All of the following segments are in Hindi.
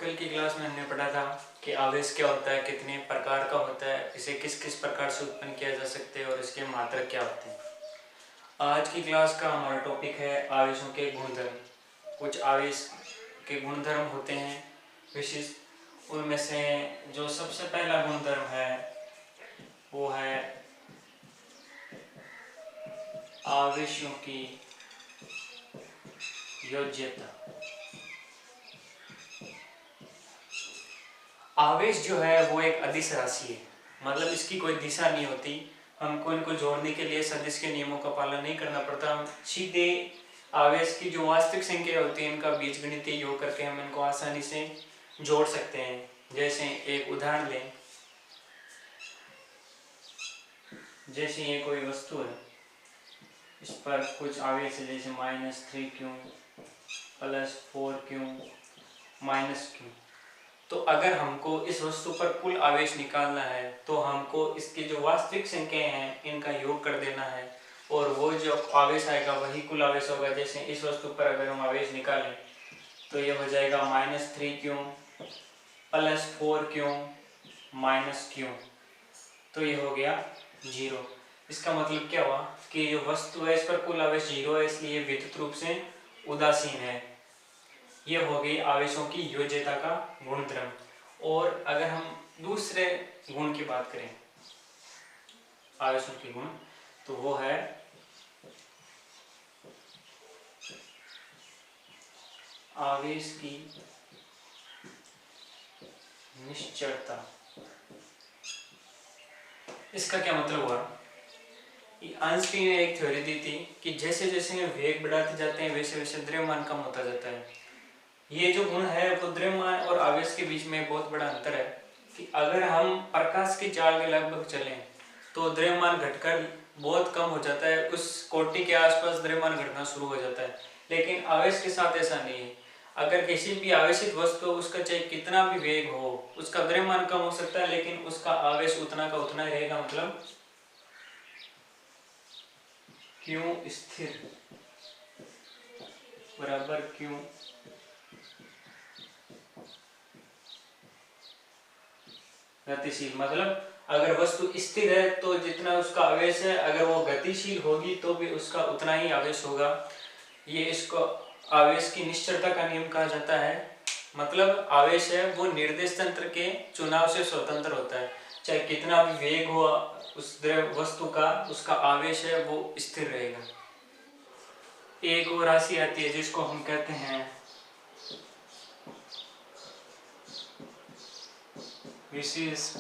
कल की क्लास में हमने पढ़ा था कि आवेश क्या होता है, कितने प्रकार का होता है, इसे किस किस प्रकार से उत्पन्न किया जा सकता है और इसके मात्रक क्या होते हैं। आज की क्लास का हमारा टॉपिक है आवेशों के गुणधर्म। कुछ आवेश के गुणधर्म होते हैं विशिष्ट, उनमें से जो सबसे पहला गुणधर्म है वो है आवेशों की योज्यता। आवेश जो है वो एक अदिश राशि है, मतलब इसकी कोई दिशा नहीं होती। हमको इनको जोड़ने के लिए सदिश के नियमों का पालन नहीं करना पड़ता। हम सीधे आवेश की जो वास्तविक संख्या होती है इनका बीजगणितीय योग करके हम इनको आसानी से जोड़ सकते हैं। जैसे एक उदाहरण लें, जैसे ये कोई वस्तु है, इस पर कुछ आवेश है, जैसे -3Q + 4Q -Q। तो अगर हमको इस वस्तु पर कुल आवेश निकालना है तो हमको इसकी जो वास्तविक संख्याएं हैं इनका योग कर देना है और वो जो आवेश आएगा वही कुल आवेश होगा। जैसे इस वस्तु पर अगर हम आवेश निकालें तो ये हो जाएगा -3Q + 4Q -Q, तो ये हो गया 0। इसका मतलब क्या हुआ कि जो वस्तु है इस पर कुल आवेश 0 है, इसलिए विद्युत रूप से उदासीन है। ये हो गई आवेशों की योज्यता का गुणधर्म। और अगर हम दूसरे गुण की बात करें आवेशों के गुण, तो वो है आवेश की निश्चलता। इसका क्या मतलब हुआ? आइंस्टीन ने एक थ्योरी दी थी कि जैसे जैसे वेग बढ़ाते जाते हैं वैसे वैसे द्रव्यमान कम होता जाता है। ये जो गुण है वो द्रव्यमान और आवेश के बीच में बहुत बड़ा अंतर है कि अगर हम प्रकाश की चाल के लगभग चलें तो द्रव्यमान घटकर बहुत कम हो जाता है, उस कोटि के आसपास द्रव्यमान घटना शुरू हो जाता है। लेकिन आवेश के साथ ऐसा नहीं है। अगर किसी भी आवेशित वस्तु उसका चाहे कितना भी वेग हो, उसका द्रव्यमान कम हो सकता है लेकिन उसका आवेश उतना का उतना ही रहेगा। मतलब Q स्थिर बराबर Q गतिशील। मतलब अगर वस्तु स्थिर है तो जितना उसका आवेश है, अगर वो गतिशील होगी तो भी उसका उतना ही आवेश होगा। ये इसको आवेश की निश्चलता का नियम कहा जाता है। मतलब आवेश है वो निर्देश तंत्र के चुनाव से स्वतंत्र होता है। चाहे कितना भी वेग हो उस द्रव वस्तु का, उसका आवेश है वो स्थिर रहेगा। एक और राशि आती है जिसको हम कहते हैं विशिष्ट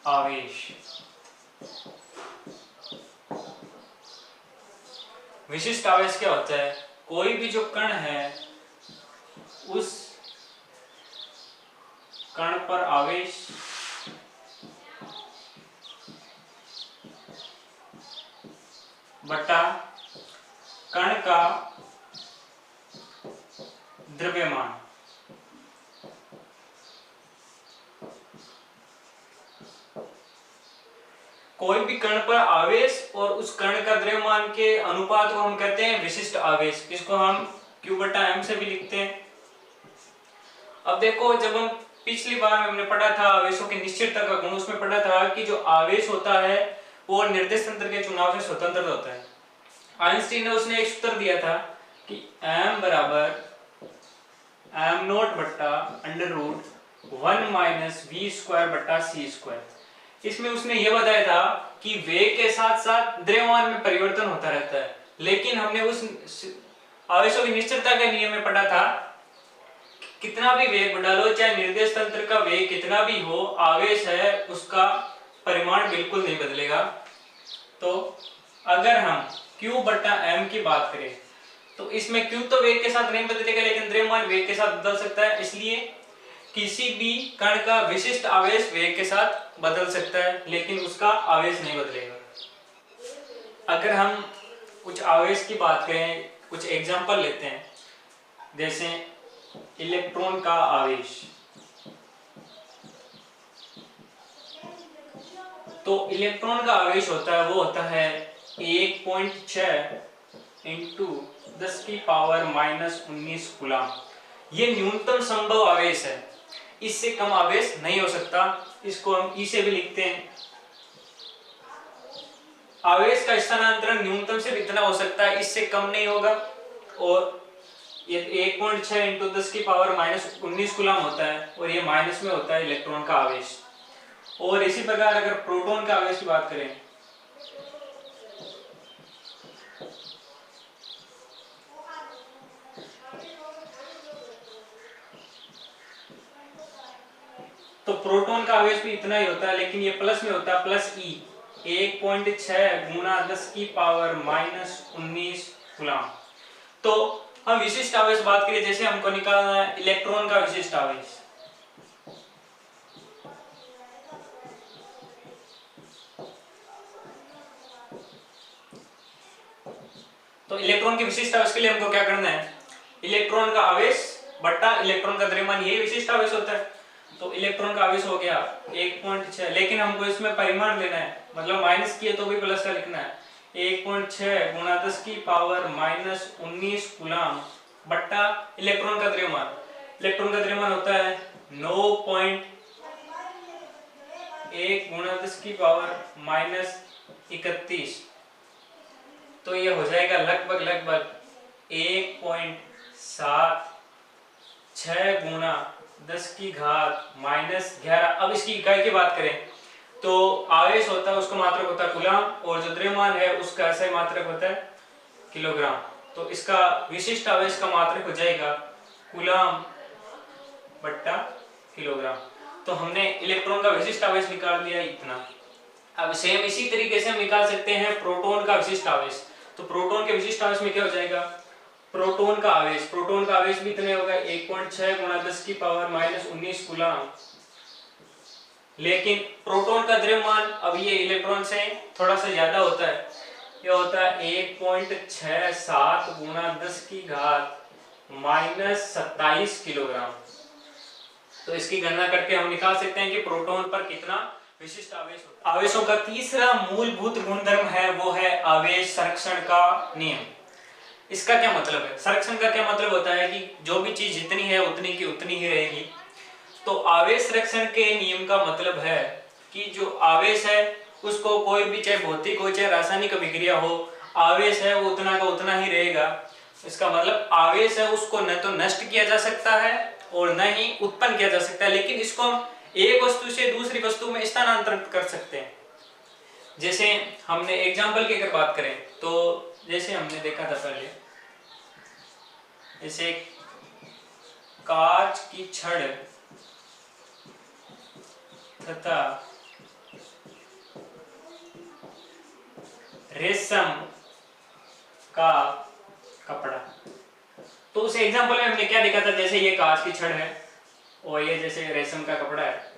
आवेश। विशिष्ट आवेश क्या होता है? कोई भी जो कण है उस कण पर आवेश बटा कण का द्रव्यमान। कोई भी कण पर आवेश और उस कण का द्रव्यमान के अनुपात को हम कहते हैं विशिष्ट आवेश। इसको हम Q/m से भी लिखते हैं। अब देखो, जब हम पिछली बार में हमने पढ़ा था आवेशों की निश्चलता का गुण, उसमें पढ़ा था कि जो आवेश होता है वो निर्देश तंत्र के चुनाव से स्वतंत्र होता है। आइंस्टीन ने उसने एक सूत्र दिया था कि m बराबर m0/√1 - v²/c²। इसमें उसने यह बताया था कि वेग के साथ साथ द्रव्यमान में परिवर्तन होता रहता है। लेकिन हमने उस आवेशों की निश्चलता के नियम में पढ़ा था कितना भी वेग बढ़ा लो, चाहे निर्देश तंत्र का वेग कितना भी हो, आवेश है उसका परिमाण बिल्कुल नहीं बदलेगा। तो अगर हम Q/m की बात करें तो इसमें Q तो वेग के साथ नहीं बदलेगा लेकिन द्रव्यमान वेग के साथ बदल सकता है। इसलिए किसी भी कण का विशिष्ट आवेश वेग के साथ बदल सकता है लेकिन उसका आवेश नहीं बदलेगा। अगर हम कुछ आवेश की बात करें, कुछ एग्जांपल लेते हैं, जैसे इलेक्ट्रॉन का आवेश। तो इलेक्ट्रॉन का आवेश होता है वो होता है 1.6 × 10⁻⁻⁹ कूलम। ये न्यूनतम संभव आवेश है, इससे कम आवेश नहीं हो सकता। इसको हम ई से भी लिखते हैं। आवेश का स्थानांतरण न्यूनतम से इतना हो सकता है, इससे कम नहीं होगा। और ये 1.6 इंटू 10 की पावर -19 कूलम होता है, और ये माइनस में होता है इलेक्ट्रॉन का आवेश। और इसी प्रकार अगर प्रोटॉन का आवेश की बात करें, तो प्रोटॉन का आवेश भी इतना ही होता है, लेकिन ये प्लस में होता है, प्लस ई 1.6 गुना 10 की पावर -19 कूलम। तो हम विशिष्ट आवेश बात करें, जैसे हमको निकालना है इलेक्ट्रॉन का विशिष्ट आवेश। तो इलेक्ट्रॉन के विशिष्ट आवेश के लिए हमको क्या करना है, इलेक्ट्रॉन का आवेश बट्टा इलेक्ट्रॉन का द्रव्यमान, यही विशिष्ट आवेश होता है। तो इलेक्ट्रॉन का आवेश हो गया 1.6, लेकिन हमको इसमें परिमाण लेना है, मतलब माइनस किए तो भी प्लस का लिखना है। 1.6 गुणा 10 की पावर -19 कूलम बट्टा इलेक्ट्रॉन का द्रव्यमान। इलेक्ट्रॉन का द्रव्यमान होता है 9.1 गुणा 10 की पावर -31। तो ये हो जाएगा लगभग 1.76 गुणा 10 की घात -11। अब इसकी इकाई की बात करें तो आवेश होता है उसका मात्रक होता है कूलम, और जो द्रव्यमान है उसका ऐसा मात्रक होता है किलोग्राम। तो इसका विशिष्ट आवेश का मात्रक हो जाएगा कूलम बट्टा किलोग्राम। तो हमने इलेक्ट्रॉन का विशिष्ट आवेश निकाल दिया इतना। अब सेम इसी तरीके से हम निकाल सकते हैं प्रोटॉन का विशिष्ट आवेश। तो प्रोटॉन के विशिष्ट आवेश में क्या हो जाएगा, प्रोटॉन का आवेश भी इतने होगा 1.6 गुणा 10 की पावर -19 कूलम। लेकिन प्रोटॉन का द्रव्यमान अब ये इलेक्ट्रॉन से थोड़ा सा ज्यादा होता है, ये होता है 1.67 गुणा 10 की घात -27 किलोग्राम। तो इसकी गणना करके हम निकाल सकते हैं कि प्रोटॉन पर कितना विशिष्ट आवेश होता है। आवेशों का तीसरा मूलभूत गुणधर्म है वो है आवेश संरक्षण का नियम। इसका क्या मतलब है, संरक्षण का क्या मतलब होता है कि जो भी चीज जितनी है उतनी की उतनी ही रहेगी। तो आवेश संरक्षण के नियम का मतलब है कि जो आवेश है उसको कोई भी चाहे भौतिक हो चाहे रासायनिक अभिक्रिया हो, आवेश है वो उतना का उतना ही रहेगा। इसका मतलब आवेश है उसको न तो नष्ट किया जा सकता है और न ही उत्पन्न किया जा सकता है, लेकिन इसको हम एक वस्तु से दूसरी वस्तु में स्थानांतरित कर सकते हैं। जैसे हमने एग्जाम्पल की अगर बात करें तो जैसे हमने देखा था पहले, जैसे कांच की छड़ तथा रेशम का कपड़ा। तो उस एग्जाम्पल में हमने क्या देखा था, जैसे ये कांच की छड़ है और ये जैसे रेशम का कपड़ा है।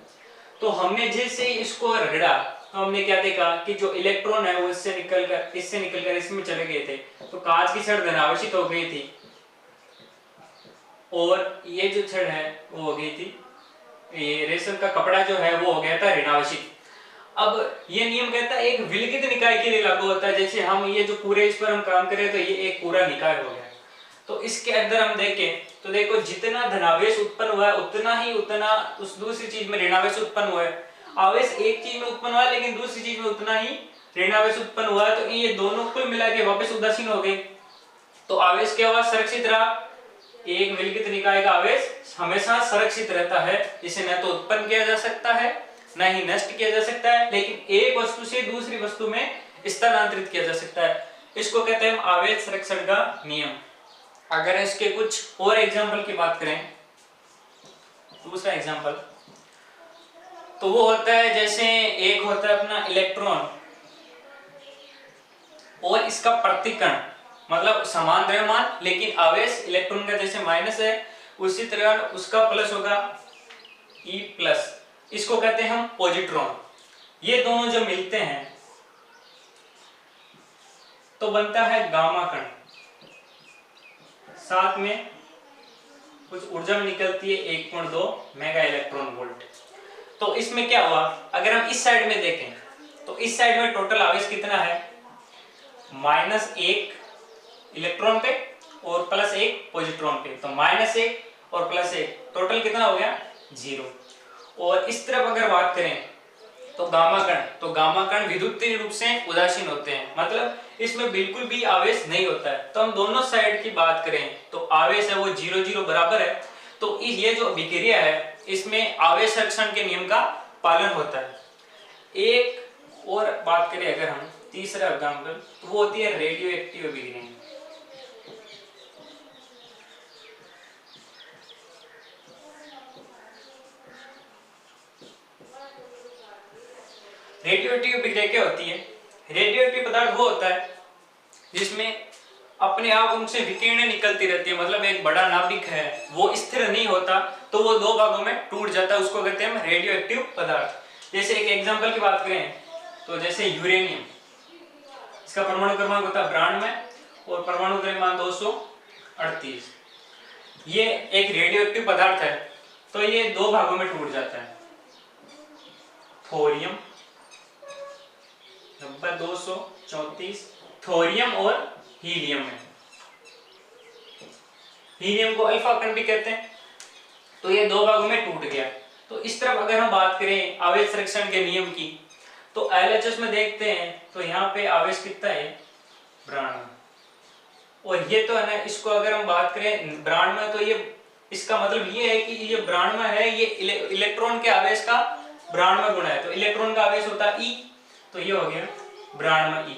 तो हमने जैसे इसको रगड़ा तो हमने क्या देखा कि जो इलेक्ट्रॉन है वो इससे निकलकर इसमें चले गए थे। तो कांच की छड़ धनावेशित हो गई थी और ये जो छड़ है वो हो गई थी, ये रेशम का कपड़ा जो है वो हो गया था ऋणावेशित। अब ये नियम कहता है एक विलगित निकाय के लिए लागू होता है। जैसे हम ये जो पूरे इस पर हम काम करें तो ये एक पूरा निकाय हो गया। तो इसके अंदर हम देखें तो देखो जितना धनावेश उत्पन्न हुआ है उतना उस दूसरी चीज में ऋणावेश उत्पन्न हुआ है। आवेश एक चीज में उत्पन्न हुआ है लेकिन दूसरी चीज में उतना ही ऋणावेश उत्पन्न हुआ है, तो ये दोनों कुल मिला के वापस उदासीन हो गए। तो आवेश क्या हुआ, संरक्षित रहा। एक विलगित निकाय का आवेश हमेशा संरक्षित रहता है, इसे न तो उत्पन्न किया जा सकता है न ही नष्ट किया जा सकता है, लेकिन एक वस्तु से दूसरी वस्तु में स्थानांतरित किया जा सकता है। इसको कहते हैं आवेश संरक्षण का नियम। अगर इसके कुछ और एग्जाम्पल की बात करें, दूसरा एग्जाम्पल तो वो होता है जैसे एक होता है अपना इलेक्ट्रॉन और इसका प्रतिकण, मतलब समान द्रव्यमान लेकिन आवेश इलेक्ट्रॉन का जैसे माइनस है उसी तरह उसका प्लस होगा E+। इसको कहते हैं हम पॉजिट्रॉन। ये दोनों जब मिलते हैं तो बनता है गामा कण, साथ में कुछ ऊर्जा निकलती है 1.2 मेगा इलेक्ट्रॉन वोल्ट। तो इसमें क्या हुआ, अगर हम इस साइड में देखें तो इस साइड में टोटल आवेश कितना है, -1 इलेक्ट्रॉन पे और +1 पॉजिट्रॉन पे। तो -1 और +1, टोटल कितना हो गया 0। और इस तरफ अगर बात करें तो गामा कण विद्युतीय रूप से उदासीन होते हैं, मतलब इसमें बिल्कुल भी आवेश नहीं होता है। तो हम दोनों साइड की बात करें तो आवेश है वो 0 0 बराबर है। तो ये जो अभिक्रिया है इसमें आवेश संरक्षण के नियम का पालन होता है। एक और बात करें अगर हम तीसरा एग्जाम्पल, तो वो होती है रेडियो एक्टिव अभिक्रिया। रेडियोएक्टिव अभिक्रिया क्या होती है? रेडियोएक्टिव पदार्थ वो होता है जिसमें अपने आप उनसे विकिरण निकलती रहती है, मतलब एक बड़ा नाभिक है वो स्थिर नहीं होता तो वो दो भागों में टूट जाता है, उसको कहते हैं रेडियोएक्टिव पदार्थ। जैसे एक एग्जांपल की बात करें तो जैसे यूरेनियम, इसका परमाणु क्रमांक होता है 92 और परमाणु द्रव्यमान 238। ये एक रेडियोएक्टिव पदार्थ है, तो ये दो भागों में टूट जाता है, थोरियम 234, थोरियम और हीलियम है। हीलियम को अल्फा कण भी कहते हैं। तो ये दो भागों में टूट गया। तो इस तरफ अगर हम बात करें आवेश संरक्षण के नियम की, तो एलएचएस में देखते हैं तो यहाँ पे आवेश कितना है 92, और ये तो है ना, इसको अगर हम बात करें 92 तो ये इसका मतलब ये है कि ये 92 है, ये इलेक्ट्रॉन के आवेश का 92 गुना है। तो इलेक्ट्रॉन का आवेश होता है E, तो ये हो गया 92 E,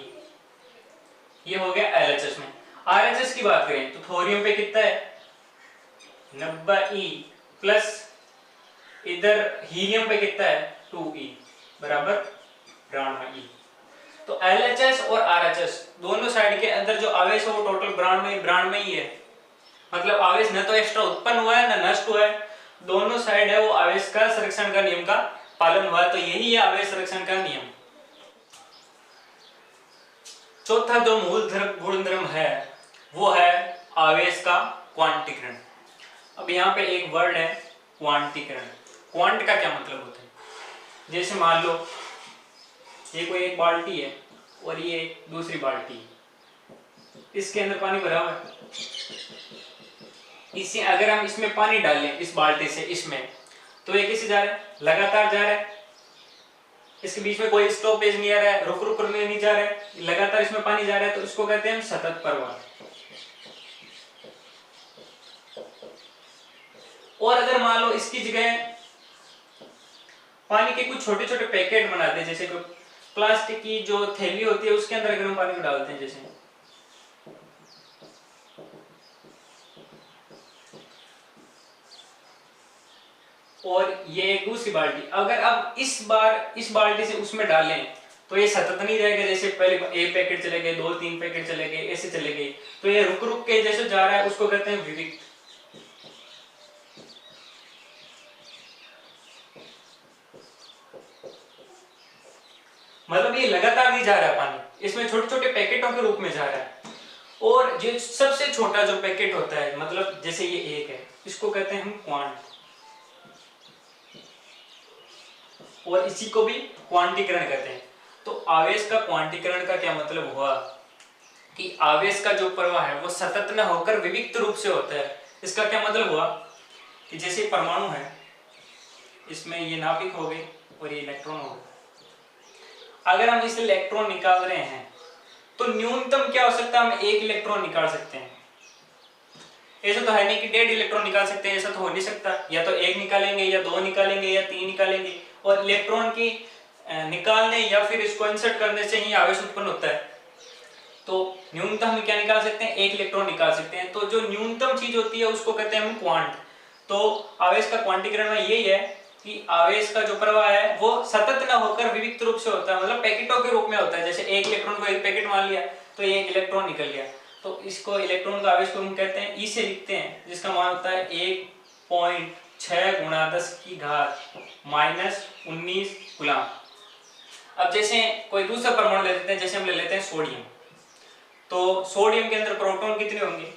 ये हो गया एलएचएस में। आरएचएस की बात करें तो थोरियम पे कितना है 90E प्लस इधर हीलियम पे कितना है 2E बराबर 92E। तो एलएचएस और आरएचएस दोनों साइड के अंदर जो आवेश है वो टोटल 92 ही है, मतलब आवेश न तो एक्स्ट्रा उत्पन्न हुआ है न नष्ट हुआ है, दोनों साइड है वो आवेश का संरक्षण का नियम का पालन हुआ है। तो यही है आवेश संरक्षण का नियम। चौथा जो मूल गुणधर्म है वो है आवेश का क्वांटीकरण। अब यहाँ पे एक वर्ड है क्वांटीकरण। क्वांट का क्या मतलब होता है? जैसे मान लो ये कोई एक बाल्टी है और ये दूसरी बाल्टी है, इसके अंदर पानी भरा हुआ है, इसे अगर हम इसमें पानी डाल लें इस बाल्टी से इसमें, तो ये किसे जा रहा है लगातार जा रहा है, इसके बीच में कोई स्टॉपेज नहीं आ रहा है, रुक रुक कर नहीं जा रहा है, लगातार इसमें पानी जा रहा है, तो इसको कहते हैं हम सतत प्रवाह। और अगर मान लो इसकी जगह पानी के कुछ छोटे छोटे पैकेट बनाते हैं, जैसे कोई प्लास्टिक की जो थैली होती है उसके अंदर अगर हम पानी को डालते हैं जैसे, और ये एक दूसरी बाल्टी, अगर अब इस बार इस बाल्टी से उसमें डालें तो ये सतत नहीं जाएगा, जैसे पहले एक पैकेट चले गए, 2-3 पैकेट चले गए, ऐसे चले गए, तो ये रुक रुक के जैसे जा रहा है उसको कहते हैं विविक्त। मतलब ये लगातार नहीं जा रहा है पानी, इसमें छोटे छोटे पैकेटों के रूप में जा रहा है। और जो सबसे छोटा जो पैकेट होता है, मतलब जैसे ये एक है, इसको कहते हैं हम क्वांट, और इसी को भी क्वांटीकरण कहते हैं। तो आवेश का क्वांटीकरण का क्या मतलब हुआ कि आवेश का जो प्रवाह है वो सतत न होकर विविक्त रूप से होता है। इसका क्या मतलब हुआ कि जैसे परमाणु है, इसमें ये नाभिक हो गए और ये इलेक्ट्रॉन हो गए, अगर हम इस इलेक्ट्रॉन निकाल रहे हैं तो न्यूनतम क्या हो सकता है, हम एक इलेक्ट्रॉन निकाल सकते हैं। ऐसा तो है नहीं कि 1.5 इलेक्ट्रॉन निकाल सकते हैं, ऐसा तो हो नहीं सकता, या तो एक निकालेंगे या 2 निकालेंगे या 3 निकालेंगे। और इलेक्ट्रॉन की निकालने या फिर इसको इंसर्ट करने से ही आवेश उत्पन्न होता है। तो न्यूनतम हम क्या निकाल सकते हैं, 1 इलेक्ट्रॉन निकाल सकते हैं। तो जो न्यूनतम चीज होती है उसको कहते हैं हम क्वांट। तो आवेश का क्वांटीकरण में यही है कि आवेश का जो प्रवाह है वो सतत न होकर विविक्त रूप से होता है, मतलब पैकेटों के रूप में होता है। जैसे एक इलेक्ट्रॉन को एक पैकेट मान लिया तो ये 1 इलेक्ट्रॉन निकल गया, तो इसको इलेक्ट्रॉन का आवेश को हम कहते हैं ई से लिखते हैं, जिसका मान होता है 1.6 × 10⁻⁻19 कूलम। अब जैसे कोई दूसरा परमाणु ले लेते हैं, जैसे हम ले लेते हैं सोडियम, तो सोडियम के अंदर प्रोटॉन कितने होंगे,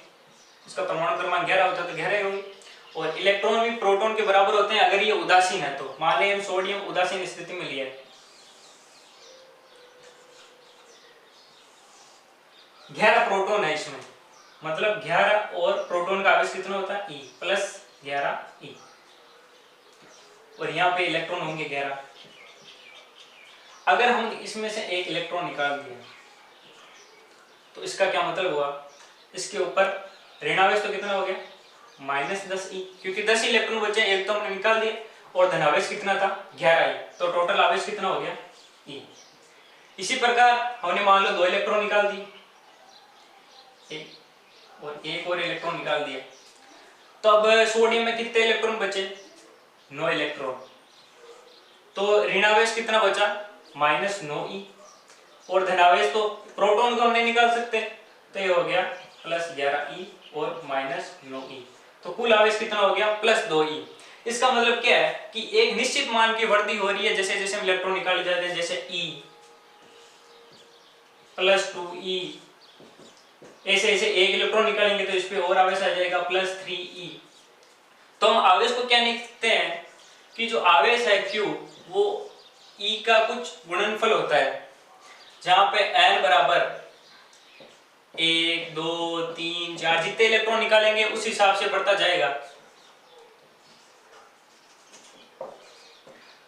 इसका परमाणु क्रमांक 11 होता है तो 11 होंगे, और इलेक्ट्रॉन भी प्रोटॉन के बराबर होते हैं अगर ये उदासीन है। तो मान लें हम सोडियम उदासीन स्थिति में लिया है, 11 प्रोटॉन है इसमें, मतलब 11, और प्रोटॉन का आवेश कितना होता है E प्लस 11 E, और यहाँ पे इलेक्ट्रॉन होंगे 11। अगर हम इसमें से एक इलेक्ट्रॉन निकाल दिए तो इसका क्या मतलब हुआ, इसके ऊपर ऋणावेश तो कितना हो गया -10E, क्योंकि 10 इलेक्ट्रॉन बचे, एक तो हमने निकाल दिए, और धनावेश कितना था 11E, तो टोटल आवेश कितना हो गया E। इसी प्रकार हमने मान लो 2 इलेक्ट्रॉन निकाल दिए, एक और इलेक्ट्रॉन निकाल दिया, तो अब सोडियम में कितने इलेक्ट्रॉन बचे 9 इलेक्ट्रॉन, तो ऋणावेश कितना बचा -9E, और धनावेश तो प्रोटॉन को हम नहीं निकाल सकते, तो ये हो गया +11E और -9E, तो कुल आवेश कितना हो गया +2E। इसका मतलब क्या है कि एक निश्चित मान की वृद्धि हो रही है जैसे जैसे हम इलेक्ट्रॉन निकाले जाते हैं, जैसे E +2E, ऐसे ऐसे एक इलेक्ट्रॉन निकालेंगे तो इस पे और आवेश आ जाएगा +3E। तो हम आवेश को क्या लिखते हैं कि जो आवेश है Q वो E का कुछ गुणनफल होता है, जहां पे n बराबर 1 2 3 4 जितने इलेक्ट्रॉन निकालेंगे उस हिसाब से बढ़ता जाएगा।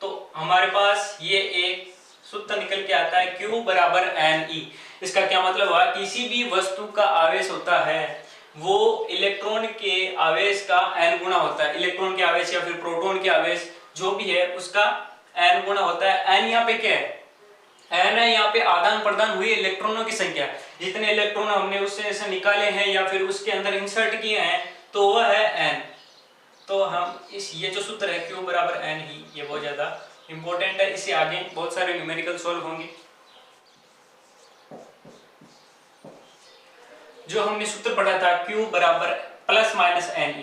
तो हमारे पास ये एक सूत्र निकल के आता है Q बराबर NE। इसका क्या मतलब हुआ, किसी भी वस्तु का आवेश होता है वो इलेक्ट्रॉन के आवेश का n गुना होता है, इलेक्ट्रॉन के आवेश या फिर प्रोटॉन के आवेश जो भी है उसका n गुना होता है। n यहाँ पे क्या है, n है यहाँ पे आदान प्रदान हुई इलेक्ट्रॉनों की संख्या, जितने इलेक्ट्रॉन हमने उससे से निकाले हैं या फिर उसके अंदर इंसर्ट किए हैं तो वह है n। तो हम ये जो सूत्र है Q बराबर n ही, ये बहुत ज्यादा इंपॉर्टेंट है, इससे आगे बहुत सारे न्यूमेरिकल सॉल्व होंगे। जो हमने सूत्र पढ़ा था Q बराबर ±NE,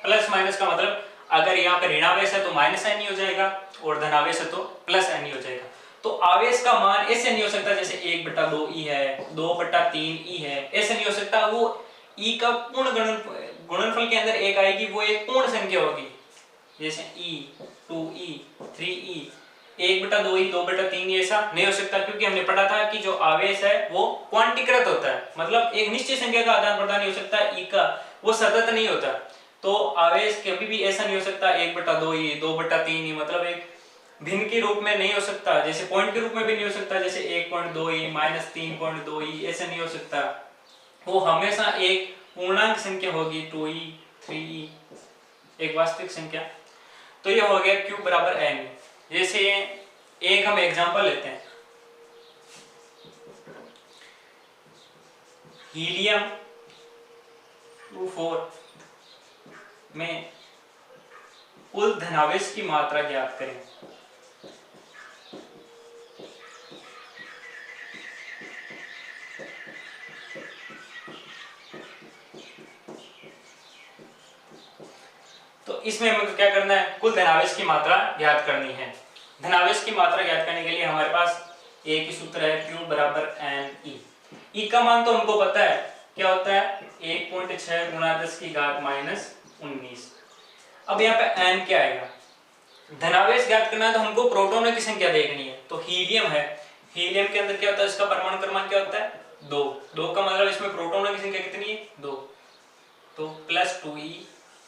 प्लस माइनस का मतलब अगर यहाँ पे ऋणावेश है तो -NE हो जाएगा और धनावेश है तो +NE हो जाएगा। तो आवेश का मान ऐसे नहीं हो सकता जैसे 1/2E है, 2/3E है, ऐसे नहीं हो सकता। वो E का पूर्ण गुणनफल के अंदर एक आएगी, वो एक पूर्ण संख्या होगी, जैसे E 2E 3E, 1/2E 2/3E ऐसा नहीं हो सकता, क्योंकि हमने पढ़ा था कि जो आवेश है वो क्वांटीकृत होता है, मतलब एक निश्चित संख्या का आदान प्रदान नहीं हो सकता E का, वो सतत नहीं होता। तो आवेश कभी भी ऐसा नहीं हो सकता 1/2E 2/3E, मतलब एक भिन्न के रूप में नहीं हो सकता, जैसे पॉइंट के रूप में भी नहीं हो सकता, जैसे 1.2E -3.2E ऐसे नहीं हो सकता। वो हमेशा एक पूर्णांक संख्या होगी, 2E 3E, एक वास्तविक संख्या। तो ये हो गया Q बराबर n। जैसे एक हम एग्जांपल लेते हैं, हीलियम 24 में कुल धनावेश की मात्रा ज्ञात करें। तो इसमें हमें क्या करना है, कुल धनावेश की मात्रा ज्ञात करनी है। धनावेश की मात्रा ज्ञात करने के लिए हमारे पास एक ही सूत्र है Q बराबर NE। E का मान तो हमको पता है क्या होता है, 1.6 × 10⁻⁻19। अब यहाँ पे n क्या आएगा, धनावेश ज्ञात करना है तो हमको प्रोटॉनों की संख्या देखनी है। तो हीलियम है, हीलियम के अंदर क्या होता है, इसका परमाणु क्रमांक क्या होता है 2। 2 का मतलब इसमें प्रोटॉनों की संख्या कितनी है 2, तो +2E,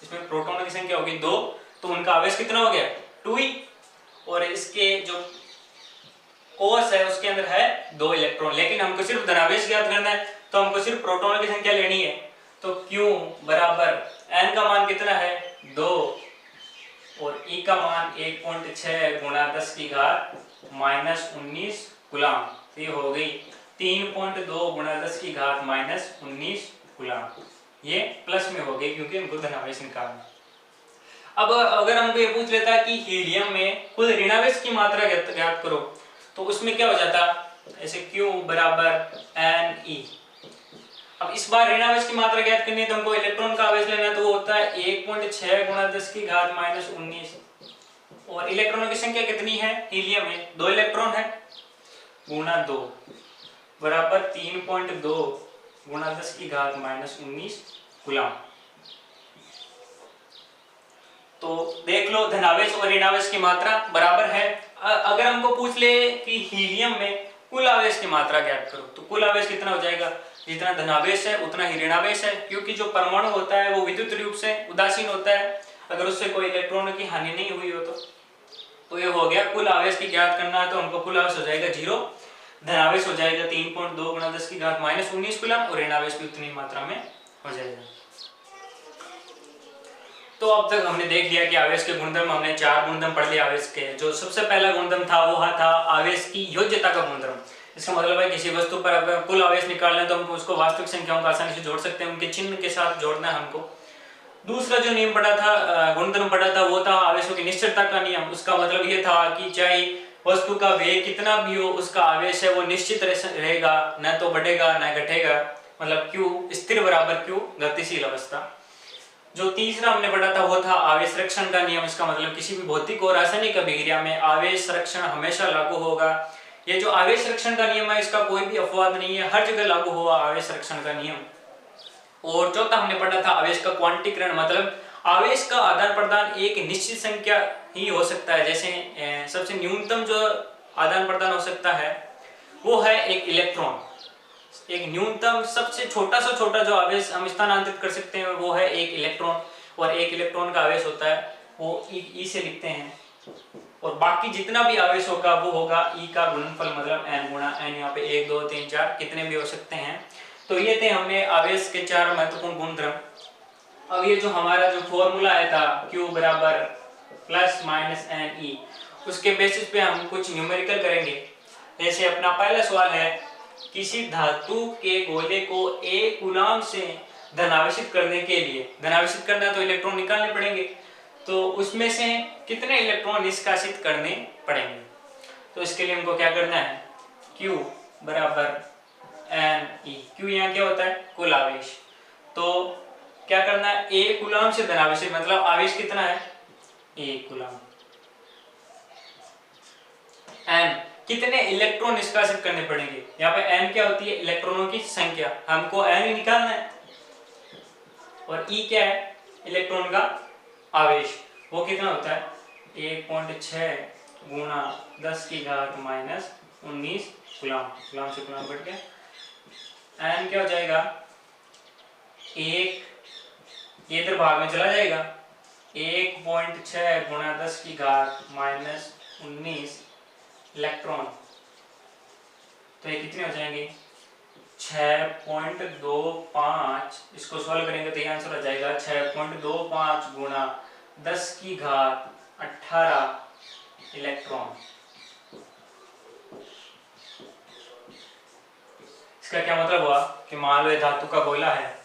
इसमें प्रोटॉनों की संख्या होगी 2, तो उनका आवेश कितना हो गया 2E, और इसके जो कोष है उसके अंदर है 2 इलेक्ट्रॉन। लेकिन हमको सिर्फ धनावेश ज्ञात करना है तो हमको सिर्फ प्रोटॉनों की संख्या लेनी है। तो Q बराबर n का मान कितना है 2 और E का मान 1.6 × 10⁻⁻19 कूलम, तो ये हो गई 3.2 × 10⁻⁻19 कूलम। ये प्लस में हो गई क्योंकि हमको धनावेश निकालना है। अब अगर हमको ये पूछ लेता है कि हीलियम में कुल ऋणावेश की मात्रा ज्ञात करो, तो उसमें क्या हो जाता, ऐसे Q बराबर NE। अब इस बार ऋणावेश की मात्रा ज्ञात करनी है तो हमको इलेक्ट्रॉन का आवेश लेना है, तो वो होता है 1.6 × 10⁻⁻19, और इलेक्ट्रॉनों की संख्या कितनी है हीलियम में 2 इलेक्ट्रॉन है, गुणा 2 बराबर 3.2 × 10⁻⁻19 कूलम। तो देख लो धनावेश और ऋणावेश की मात्रा बराबर है। अगर हमको पूछ ले कि हीलियम में कुल आवेश की मात्रा ज्ञात करो, तो कुल आवेश कितना हो जाएगा, जितना धनावेश है उतना ही ऋणावेश है, क्योंकि जो परमाणु होता है वो विद्युत रूप से उदासीन होता है। अगर उससे कोई इलेक्ट्रॉनों की हानि नहीं हुई हो तो ये हो गया। कुल आवेश की ज्ञात करना है तो हमको कुल आवेश हो जाएगा 0, धनावेश हो जाएगा 3.2 × 10⁻−19 कूलम और ऋण आवेश भी उतनी मात्रा में हो जाएगा। तो अब तक हमने देख लिया कि आवेश के गुणधर्म, हमने 4 गुणधर्म पढ़ लिए आवेश के। जो सबसे पहला गुणधर्म था वो था आवेश की योज्यता का गुणधर्म। इसका मतलब है किसी वस्तु पर अगर कुल आवेश निकालना है तो हम उसको वास्तविक संख्याओं का आसानी से जोड़ सकते हैं, उनके चिन्ह के साथ जोड़ना है हमको। दूसरा जो नियम पढ़ा था, गुणधर्म पढ़ा था, वो था आवेशों की निश्चितता का नियम। उसका मतलब ये था कि चाहे वस्तु का वेग कितना भी हो, उसका आवेश है वो निश्चित रहेगा, न तो बढ़ेगा न घटेगा, मतलब Q स्थिर बराबर Q गतिशील अवस्था। जो तीसरा हमने पढ़ा था वो था आवेश संरक्षण का नियम। इसका मतलब किसी भी भौतिक और रासायनिक अभिक्रिया में आवेश संरक्षण हमेशा लागू होगा। ये जो आवेश संरक्षण का नियम है इसका कोई भी अपवाद नहीं है, हर जगह लागू हुआ आवेश संरक्षण का नियम। और चौथा हमने पढ़ा था आवेश का क्वांटीकरण, मतलब आवेश का आदान प्रदान एक निश्चित संख्या ही हो सकता है। जैसे सबसे न्यूनतम जो आदान प्रदान हो सकता है वो है एक इलेक्ट्रॉन। एक न्यूनतम सबसे छोटा से छोटा जो आवेश हम स्थानांतरित कर सकते हैं वो है एक इलेक्ट्रॉन, और एक इलेक्ट्रॉन का आवेश होता है वो ई से लिखते हैं, और बाकी जितना भी आवेश होगा वो होगा ई का गुणनफल, मतलब n गुणा n। यहाँ पे 1 2 3 4 कितने भी हो सकते हैं। तो ये थे हमने आवेश के 4 महत्वपूर्ण गुणधर्म। अब ये जो हमारा जो फॉर्मूला आया था Q बराबर ±NE, उसके बेसिस पे हम कुछ न्यूमेरिकल करेंगे। जैसे अपना पहला सवाल है, किसी धातु के गोले को 1 कूलम से धनावेशित करने के लिए, धनावेशित करना है तो इलेक्ट्रॉन निकालने पड़ेंगे, तो उसमें से कितने इलेक्ट्रॉन निष्कासित करने पड़ेंगे। तो इसके लिए हमको क्या करना है, Q बराबर NE। Q यहाँ क्या होता है, कुल आवेश। तो क्या करना है, 1 कूलम से धनावेशित, मतलब आवेश कितना है 1 कूलम। N कितने इलेक्ट्रॉन निष्कासित करने पड़ेंगे, यहाँ पे N क्या होती है, इलेक्ट्रॉनों की संख्या, हमको N ही निकालना है। और E क्या है, इलेक्ट्रॉन का आवेश, वो कितना होता है 1.6 गुणा 10⁻−19 कूलम। कूलम से कूलम बढ़ गया। N क्या हो जाएगा 1, ये इधर भाग में चला जाएगा, 1.6 गुणा 10⁻−19 इलेक्ट्रॉन। तो ये कितने हो जाएंगे 6.25। इसको सॉल्व करेंगे तो ये आंसर हो जाएगा 6.25 गुणा 10⁻18 इलेक्ट्रॉन। इसका क्या मतलब हुआ कि मान लो ये धातु का गोला है,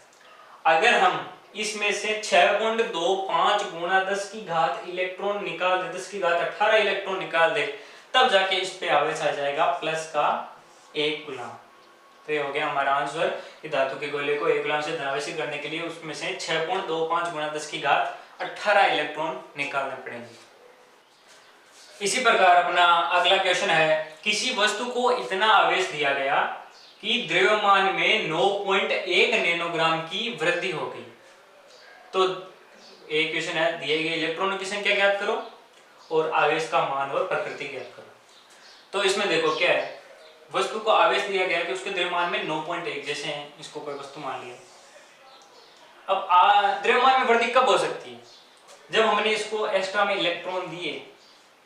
अगर हम इसमें से 6.25 गुणा 10⁻18 इलेक्ट्रॉन निकाल दे, 10⁻18 इलेक्ट्रॉन निकाल दे, तब जाके इस पे आवेश आ जाएगा प्लस का 1 कूलम। तो ये हो गया हमारा आंसर कि धातु के गोले को 1 कूलम से धनावेशित करने के लिए उसमें से 6.25 गुणा 10⁻18 इलेक्ट्रॉन निकालने पड़ेंगे। इसी प्रकार अपना अगला क्वेश्चन है, किसी वस्तु को इतना आवेश दिया गया कि द्रव्यमान में 9.1 नैनोग्राम की वृद्धि हो गई। तो एक क्वेश्चन है, दिए गए इलेक्ट्रॉनों की संख्या ज्ञात करो और आवेश का मान और प्रकृति ज्ञात करो। तो इसमें देखो क्या है, वस्तु को आवेश दिया गया कि उसके द्रव्यमान में 9.1, जैसे इसको कोई वस्तु मान लिया। अब द्रव्यमान में वृद्धि कब हो सकती है, जब हमने इसको एक्स्ट्रा में इलेक्ट्रॉन दिए।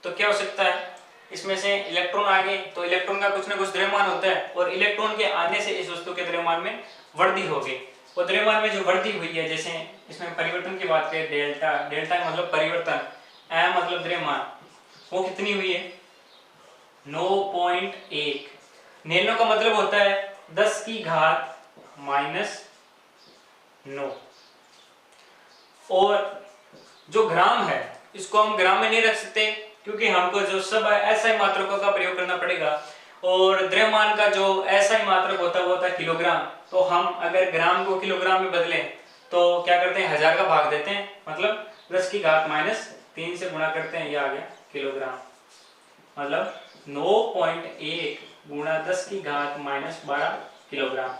तो क्या हो सकता है, इसमें से इलेक्ट्रॉन आ गए तो इलेक्ट्रॉन का कुछ ना कुछ द्रव्यमान होता है, और इलेक्ट्रॉन के आने से इस वस्तु के द्रव्यमान में वृद्धि हो गई। और द्रव्यमान में जो वृद्धि हुई है, जैसे इसमें परिवर्तन की बात करें, डेल्टा, डेल्टा मतलब परिवर्तन, m मतलब द्रव्यमान, वो कितनी हुई है 9.1। नैनो का मतलब होता है 10⁻⁻9। और जो ग्राम है इसको हम ग्राम में नहीं रख सकते, क्योंकि हमको जो सब SI मात्रकों का प्रयोग करना पड़ेगा, और द्रव्यमान का जो SI मात्रक होता है वो होता है किलोग्राम। तो हम अगर ग्राम को किलोग्राम में बदलें तो क्या करते हैं, 1000 का भाग देते हैं, मतलब 10⁻³ से गुणा करते हैं, ये आ गया किलोग्राम। मतलब 9.1 गुणा 10⁻12 किलोग्राम,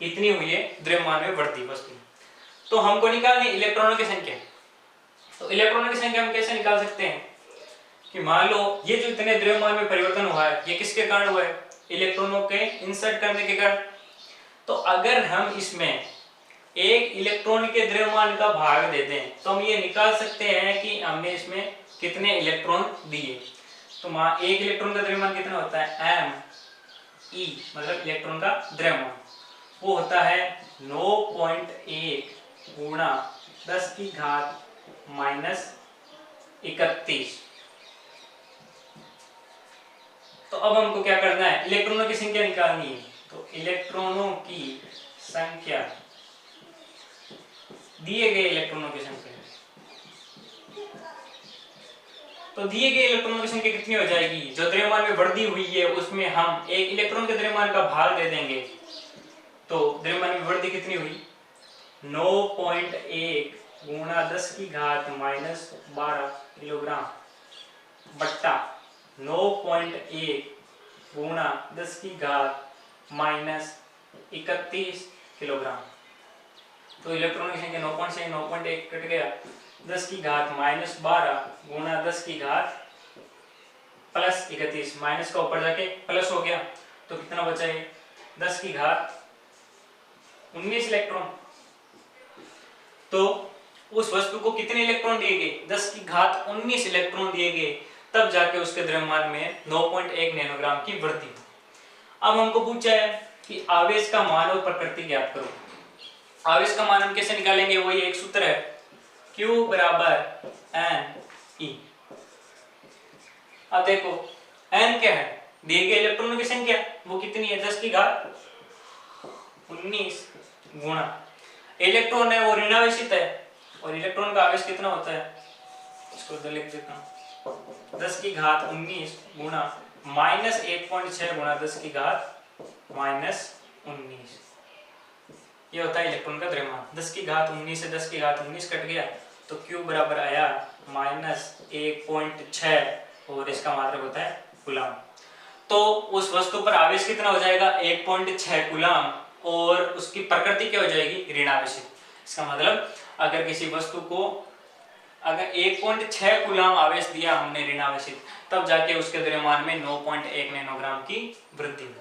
इतनी हुई है द्रव्यमान में वृद्धि वस्तु। तो हमको निकालनी इलेक्ट्रॉनों की संख्या। तो इलेक्ट्रॉनों की संख्या हम कैसे निकाल सकते हैं कि मान लो ये जो इतने द्रव्यमान में परिवर्तन हुआ है, ये किसके कारण हुआ है, इलेक्ट्रॉनों के इंसर्ट करने के कारण। तो अगर हम इसमें एक इलेक्ट्रॉन के द्रव्यमान का भाग देते हैं तो हम ये निकाल सकते हैं कि हमने इसमें कितने इलेक्ट्रॉन दिए। तो एक इलेक्ट्रॉन का द्रव्यमान कितना होता है, एम ई मतलब इलेक्ट्रॉन का द्रव्यमान, वो होता है 9.1 गुणा 10 की घात -31। तो अब हमको क्या करना है, इलेक्ट्रॉनों की संख्या निकालनी है। तो इलेक्ट्रॉनों की संख्या, दिए गए इलेक्ट्रॉनों की संख्या, तो दिए गए इलेक्ट्रॉनों की संख्या कितनी हो जाएगी, जो द्रव्यमान में वृद्धि हुई है उसमें हम एक इलेक्ट्रॉन के द्रव्यमान का भाग दे देंगे। तो द्रव्यमान में वृद्धि कितनी हुई, 9.1 गुणा 10 की घात -12 किलोग्राम बट्टा 9.1 गुणा 10 की घात -31 किलोग्राम। तो इलेक्ट्रॉन की संख्या 9.1 से 9.1 कट गया, 10 की घात -12 गुणा 10 की घात +31, माइनस का ऊपर जाके प्लस हो गया तो कितना बचा है, 10 की घात 19 इलेक्ट्रॉन। तो उस वस्तु को कितने इलेक्ट्रॉन दिए गए, 10 की घात 19 इलेक्ट्रॉन दिए गए, तब जाके उसके द्रव्यमान में 9.1 नैनोग्राम की वृद्धि। अब हमको पूछा है कि आवेश का मान और प्रकृति ज्ञात करो। आवेश का मान हम कैसे निकालेंगे, वही एक सूत्र है, Q बराबर n E। अब देखो n क्या है, दिए गए इलेक्ट्रॉनों की संख्या, वो कितनी है, 10 की घात 19 गुणा इलेक्ट्रॉन है वो ऋणावेशित है, और इलेक्ट्रॉन का आवेश कितना होता है, इसको तो लिख देता हूं, 10 की घात 19 गुणा -1.6 गुणा 10 की घात -19, ये होता है इलेक्ट्रॉन का द्रव्यमान। 10 की घात 19 से 10 की घात 19 कट गया तो Q बराबर आया -1.6 और इसका मात्रक होता है कूलाम। तो उस वस्तु पर आवेश कितना हो जाएगा, 1.6 कूलाम, और उसकी प्रकृति क्या हो जाएगी, ऋणावेशित। इसका मतलब अगर किसी वस्तु को अगर 1.6 कूलाम आवेश दिया हमने ऋणावेशित, तब जाके उसके द्रव्यमान में 9.1 नैनोग्राम की वृद्धि हुई।